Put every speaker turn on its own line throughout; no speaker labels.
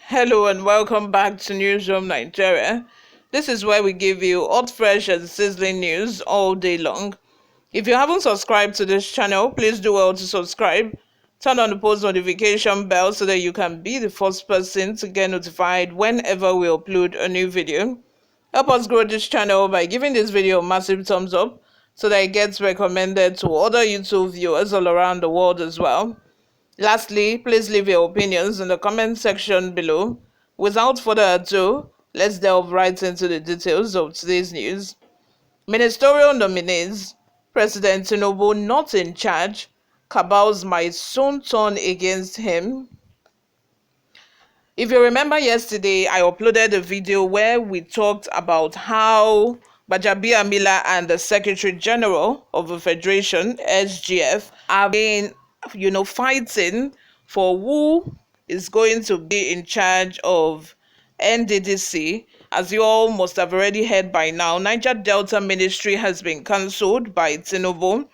Hello and welcome back to Newsroom Nigeria. This is where we give you hot, fresh, and sizzling news all day long. If you haven't subscribed to this channel, please do well to subscribe. Turn on the post notification bell so that you can be the first person to get notified whenever we upload a new video. Help us grow this channel by giving this video a massive thumbs up so that it gets recommended to other YouTube viewers all around the world as well. Lastly, please leave your opinions in the comment section below. Without further ado, let's delve right into the details of today's news. Ministerial nominees: President Tinubu not in charge. Cabals might soon turn against him. If you remember yesterday, I uploaded a video where we talked about how Gbajabiamila and the Secretary General of the Federation, SGF, have been, fighting for who is going to be in charge of NDDC. As you all must have already heard by now, Niger Delta Ministry has been cancelled by Tinubu.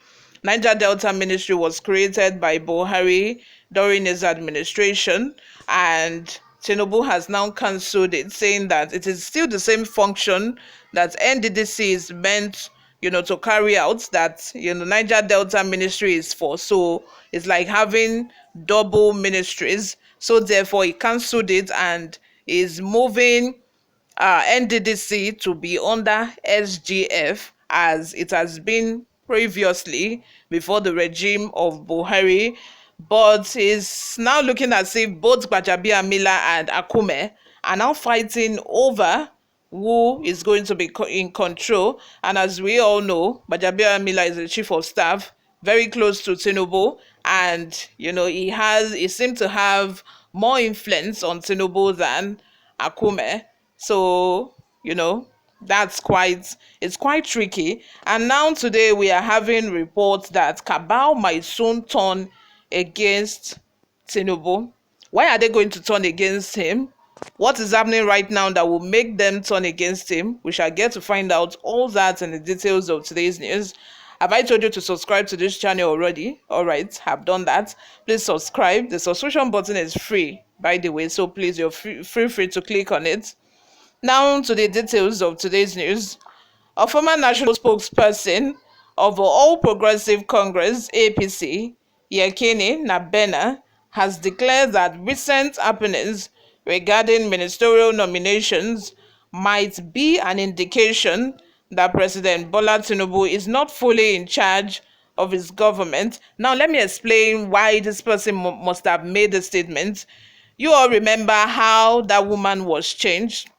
Niger Delta Ministry was created by Buhari during his administration, and Tinubu has now cancelled it, saying that it is still the same function that NDDC is meant, to carry out, that, Niger Delta Ministry is for. So it's like having double ministries. So therefore, he cancelled it and is moving NDDC to be under SGF as it has been previously before the regime of Buhari, but is now looking as if both Gbajabiamila and Akume are now fighting over who is going to be in control. And as we all know, Gbajabiamila is the chief of staff, very close to Tinubu, and he seemed to have more influence on Tinubu than Akume. So, it's quite tricky. And now today we are having reports that Cabal might soon turn against Tinubu. Why are they going to turn against him? What is happening right now that will make them turn against him? We shall get to find out all that in the details of today's news. Have I told you to subscribe to this channel already? All right, have done that. Please subscribe. The subscription button is free, by the way, so please, you're free to click on it. Now to the details of today's news. A former national spokesperson of the All Progressive Congress, APC, Yekini Nabena, has declared that recent happenings regarding ministerial nominations might be an indication that President Bola Tinubu is not fully in charge of his government. Now, let me explain why this person must have made the statement. You all remember how that woman was changed.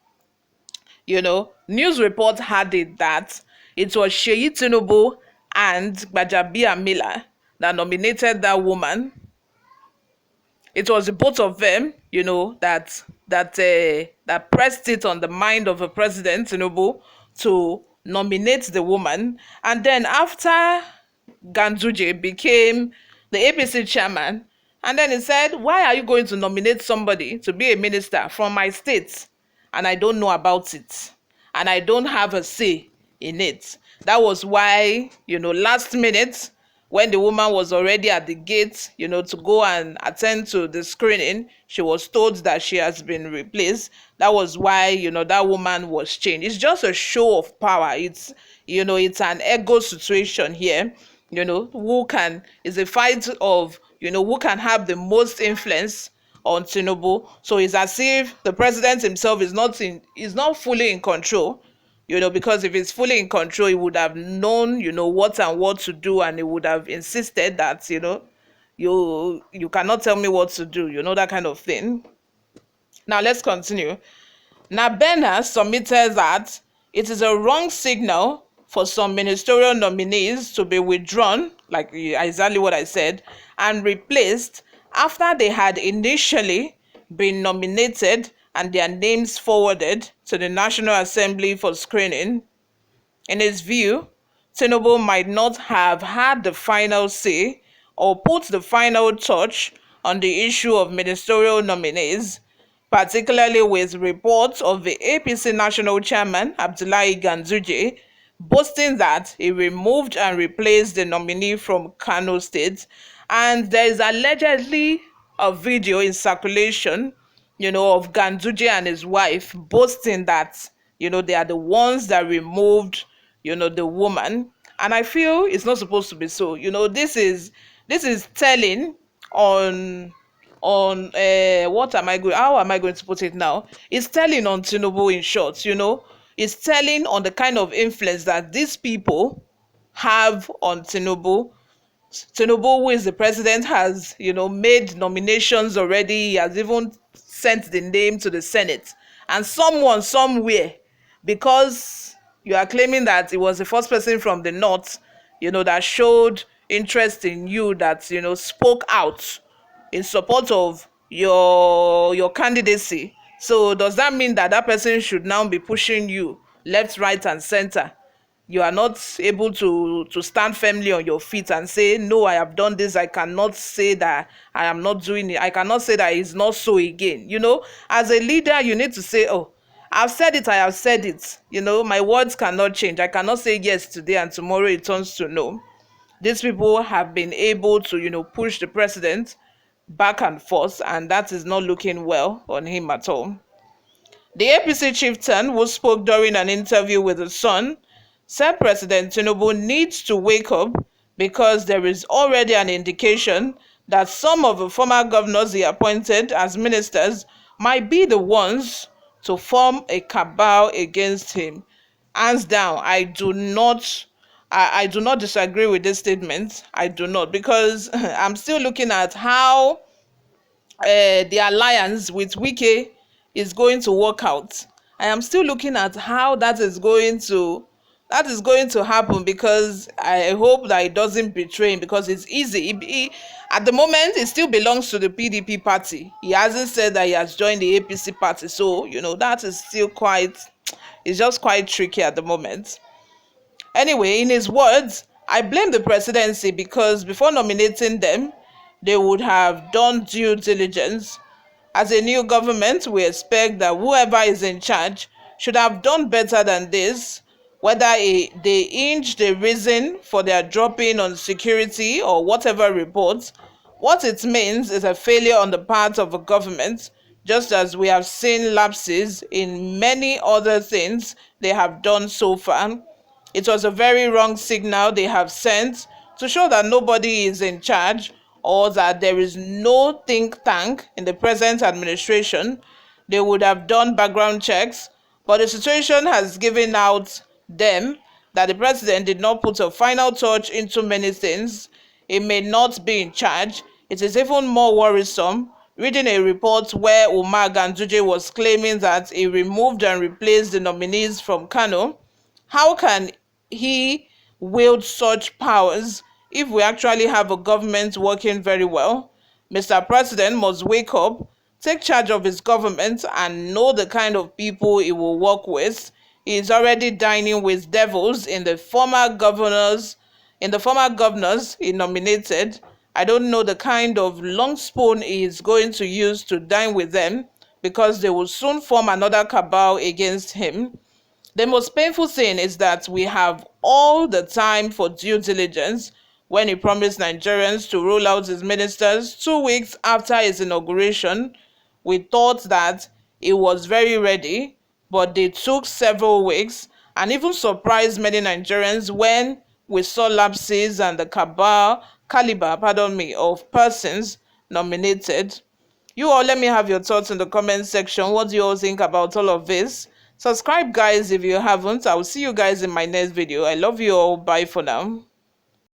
News report had it that it was Sheyi Tinubu and Gbajabiamila that nominated that woman. It was the both of them, that pressed it on the mind of the president Tinubu to nominate the woman. And then after Ganduje became the APC chairman, and then he said, "Why are you going to nominate somebody to be a minister from my state? And I don't know about it, and I don't have a say in it." That was why, last minute, when the woman was already at the gate, to go and attend to the screening, she was told that she has been replaced. That was why, that woman was changed. It's just a show of power. It's an ego situation here. It's a fight of, who can have the most influence on Tinubu. So it's as if the president himself is not fully in control. Because if he's fully in control, he would have known, what to do, and he would have insisted that, you cannot tell me what to do, that kind of thing. Now let's continue. Nabena submitted that it is a wrong signal for some ministerial nominees to be withdrawn, like exactly what I said, and replaced after they had initially been nominated and their names forwarded to the National Assembly for screening. In his view, Tinubu might not have had the final say or put the final touch on the issue of ministerial nominees, particularly with reports of the APC national chairman Abdullahi Ganduje boasting that he removed and replaced the nominee from Kano State. And there is allegedly a video in circulation, of Ganduje and his wife boasting that, they are the ones that removed, the woman. And I feel it's not supposed to be so. This is telling on what am I going how am I going to put it now? It's telling on Tinubu in short, it's telling on the kind of influence that these people have on Tinubu. Tinubu, who is the president, has, made nominations already. He has even sent the name to the Senate. And someone somewhere, because you are claiming that it was the first person from the north, that showed interest in you, that, spoke out in support of your candidacy. So does that mean that that person should now be pushing you left, right, and center? You are not able to stand firmly on your feet and say, no, I have done this. I cannot say that I am not doing it. I cannot say that it's not so again. As a leader, you need to say, oh, I've said it, I have said it. My words cannot change. I cannot say yes today and tomorrow it turns to no. These people have been able to, push the president back and forth, and that is not looking well on him at all. The APC chieftain, who spoke during an interview with The Sun, said President Tinubu needs to wake up because there is already an indication that some of the former governors he appointed as ministers might be the ones to form a cabal against him. Hands down, I do not disagree with this statement. I do not, because I'm still looking at how the alliance with Wike is going to work out. I am still looking at how that is going to happen, because I hope that it doesn't betray him, because it's easy. At the moment, it still belongs to the PDP party. He hasn't said that he has joined the APC party, so that is still it's just quite tricky at the moment. Anyway, in his words, I blame the presidency because before nominating them, they would have done due diligence. As a new government, we expect that whoever is in charge should have done better than this, whether they inch the reason for their dropping on security or whatever reports. What it means is a failure on the part of a government, just as we have seen lapses in many other things they have done so far. It was a very wrong signal they have sent to show that nobody is in charge or that there is no think tank in the present administration. They would have done background checks, but the situation has given out them that the president did not put a final touch into many things. He may not be in charge. It is even more worrisome reading a report where Umar Ganduje was claiming that he removed and replaced the nominees from Kano. How can he wield such powers if we actually have a government working very well? Mr. President must wake up, take charge of his government, and know the kind of people he will work with. He is already dining with devils in the former governors he nominated. I don't know the kind of long spoon he is going to use to dine with them, because they will soon form another cabal against him. The most painful thing is that we have all the time for due diligence. When he promised Nigerians to roll out his ministers 2 weeks after his inauguration, we thought that he was very ready, but they took several weeks and even surprised many Nigerians when we saw lapses and the caliber of persons nominated. You all, let me have your thoughts in the comment section. What do you all think about all of this? Subscribe, guys, if you haven't. I will see you guys in my next video. I love you all. Bye for now.